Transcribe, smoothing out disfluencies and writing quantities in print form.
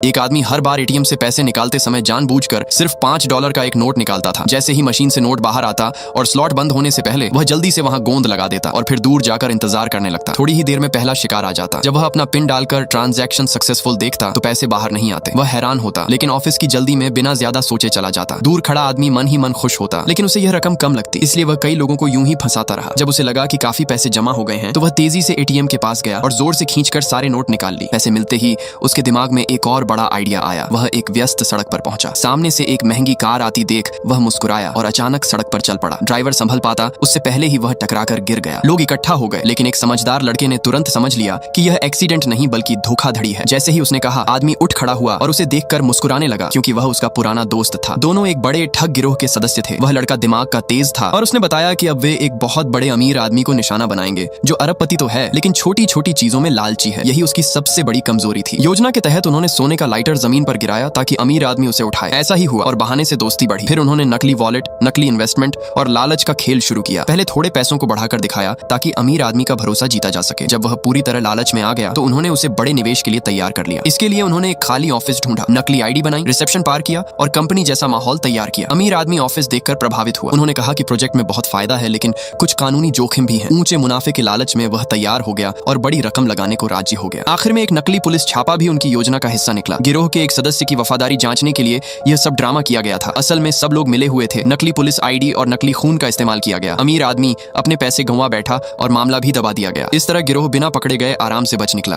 एक आदमी हर बार एटीएम से पैसे निकालते समय जानबूझकर सिर्फ $5 का एक नोट निकालता था। जैसे ही मशीन से नोट बाहर आता और स्लॉट बंद होने से पहले वह जल्दी से वहां गोंद लगा देता और फिर दूर जाकर इंतजार करने लगता। थोड़ी ही देर में पहला शिकार आ जाता। जब वह अपना पिन डालकर ट्रांजैक्शन सक्सेसफुल देखता तो पैसे बाहर नहीं आते। वह हैरान होता, लेकिन ऑफिस की जल्दी में बिना ज्यादा सोचे चला जाता। दूर खड़ा आदमी मन ही मन खुश होता, लेकिन उसे यह रकम कम लगती, इसलिए वह कई लोगों को यूं ही फंसाता रहा। जब उसे लगा कि काफी पैसे जमा हो गए हैं तो वह तेजी से एटीएम के पास गया और जोर से खींचकर सारे नोट निकाल ली। पैसे मिलते ही उसके दिमाग में एक और बड़ा आइडिया आया। वह एक व्यस्त सड़क पर पहुंचा। सामने से एक महंगी कार आती देख वह मुस्कुराया और अचानक सड़क पर चल पड़ा। ड्राइवर संभल पाता उससे पहले ही वह टकराकर गिर गया। लोग इकट्ठा हो गए, लेकिन एक समझदार लड़के ने तुरंत समझ लिया कि यह एक्सीडेंट नहीं बल्कि धोखाधड़ी है। जैसे ही उसने कहा, आदमी उठ खड़ा हुआ और उसे देखकर मुस्कुराने लगा, क्योंकि वह उसका पुराना दोस्त था। दोनों एक बड़े ठग गिरोह के सदस्य थे। वह लड़का दिमाग का तेज था और उसने बताया कि अब वे एक बहुत बड़े अमीर आदमी को निशाना बनाएंगे, जो अरबपति तो है लेकिन छोटी छोटी चीजों में लालची है। यही उसकी सबसे बड़ी कमजोरी थी। योजना के तहत उन्होंने सोने का लाइटर जमीन पर गिराया ताकि अमीर आदमी उसे उठाए। ऐसा ही हुआ और बहाने से दोस्ती बढ़ी। फिर उन्होंने नकली वॉलेट, नकली इन्वेस्टमेंट और लालच का खेल शुरू किया। पहले थोड़े पैसों को बढ़ाकर दिखाया ताकि अमीर आदमी का भरोसा जीता जा सके। जब वह पूरी तरह लालच में आ गया तो उन्होंने उसे बड़े निवेश के लिए तैयार कर लिया। इसके लिए उन्होंने एक खाली ऑफिस ढूंढा, नकली आईडी बनाई, रिसेप्शन पार किया और कंपनी जैसा माहौल तैयार किया। अमीर आदमी ऑफिस देखकर प्रभावित हुआ। उन्होंने कहा कि प्रोजेक्ट में बहुत फायदा है, लेकिन कुछ कानूनी जोखिम भी है। ऊंचे मुनाफे के लालच में वह तैयार हो गया और बड़ी रकम लगाने को राजी हो गया। आखिर में एक नकली पुलिस छापा भी उनकी योजना का हिस्सा निकला। गिरोह के एक सदस्य की वफादारी जांचने के लिए यह सब ड्रामा किया गया था। असल में सब लोग मिले हुए थे। नकली पुलिस आईडी और नकली खून का इस्तेमाल किया गया। अमीर आदमी अपने पैसे गंवा बैठा और मामला भी दबा दिया गया। इस तरह गिरोह बिना पकड़े गए आराम से बच निकला।